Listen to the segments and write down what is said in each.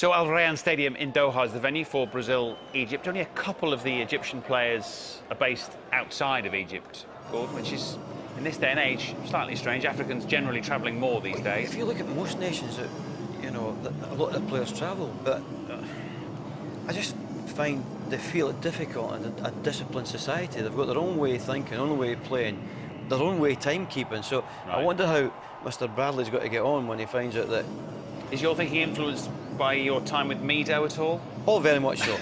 So Al Rayyan Stadium in Doha is the venue for Brazil-Egypt. Only a couple of the Egyptian players are based outside of Egypt, Gordon, which is, in this day and age, slightly strange. Africans generally travelling more these days. If you look at most nations, you know, a lot of the players travel, but I just find they feel it difficult in a disciplined society. They've got their own way of thinking, their own way of playing, their own way of timekeeping. So right. I wonder how Mr. Bradley's got to get on when he finds out that... Is your thinking influenced by your time with Mido at all? Oh, very much so.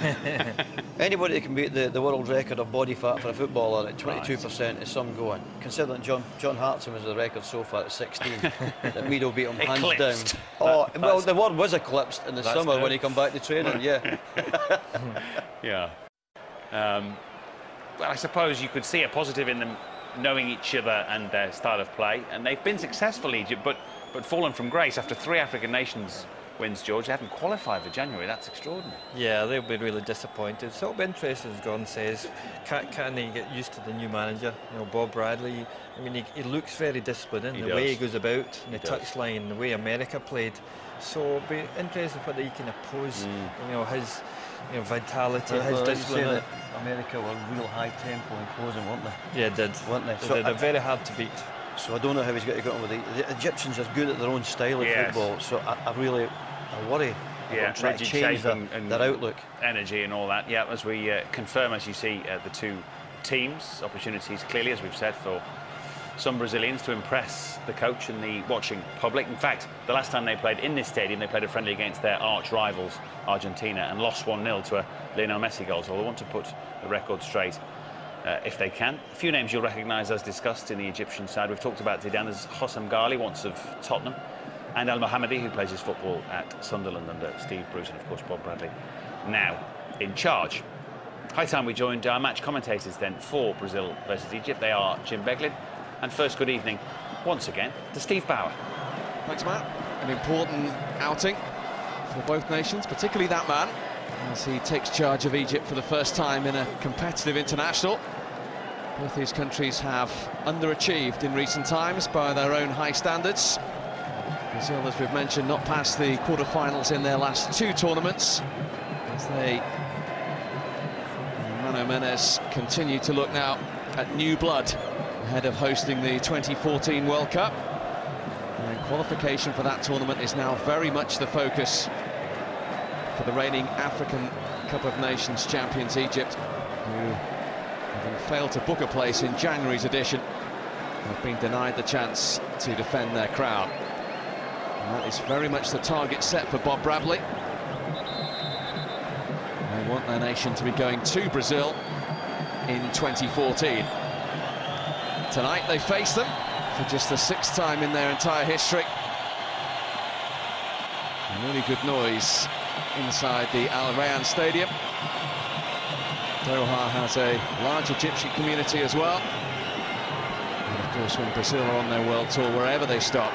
Anybody that can beat the world record of body fat for a footballer at 22% is some going. Considering John Hartson was the record so far at 16, that Mido beat him hands down. Oh, well, the word was eclipsed in the summer when he come back to training, yeah. Yeah. Well, I suppose you could see a positive in them knowing each other and their style of play, and they've been successful, Egypt, but fallen from grace after 3 African nations wins, George. They haven't qualified for January. That's extraordinary. Yeah, they'll be really disappointed. So it'll be interesting, as Gordon says, can they get used to the new manager? You know, Bob Bradley. I mean, he looks very disciplined in the way he goes about, and the touchline, the way America played. So it'll be interesting whether he can oppose, you know, his vitality, his discipline. America were real high tempo and closing, weren't they? Yeah, did. Weren't they? So they're very hard to beat. So I don't know how he's got to get on with the Egyptians are good at their own style of football. So I worry. Yeah, try to change their outlook, energy, and all that. Yeah, as we confirm, as you see, the two teams, opportunities clearly, as we've said, for some Brazilians to impress the coach and the watching public. In fact, the last time they played in this stadium, they played a friendly against their arch rivals, Argentina, and lost 1-0 to a Lionel Messi goal. So they want to put the record straight. If they can. A few names you'll recognise as discussed in the Egyptian side. We've talked about Zidane. There's Hossam Ghali, once of Tottenham, and Al Mohammadi, who plays his football at Sunderland under Steve Bruce, and of course Bob Bradley now in charge. High time we joined our match commentators then for Brazil versus Egypt. They are Jim Beglin, and first good evening once again to Steve Bauer. Thanks, Matt. An important outing for both nations, particularly that man, as he takes charge of Egypt for the first time in a competitive international. Both these countries have underachieved in recent times by their own high standards. Brazil, as we've mentioned, not past the quarter-finals in their last 2 tournaments, as they, Mano Menezes, continue to look now at new blood ahead of hosting the 2014 World Cup. And qualification for that tournament is now very much the focus for the reigning African Cup of Nations champions Egypt, who, having failed to book a place in January's edition, have been denied the chance to defend their crown. And that is very much the target set for Bob Bradley. They want their nation to be going to Brazil in 2014. Tonight they face them for just the 6th time in their entire history. A really good noise inside the Al Rayyan Stadium. Doha has a large Egyptian community as well. And of course, when Brazil are on their world tour, wherever they stop,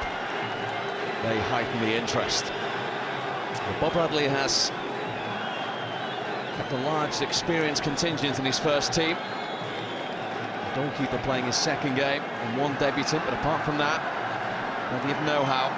they heighten the interest. Well, Bob Bradley has kept a large experienced contingent in his first team. The goalkeeper playing his 2nd game and 1 debutant, but apart from that, plenty of know-how.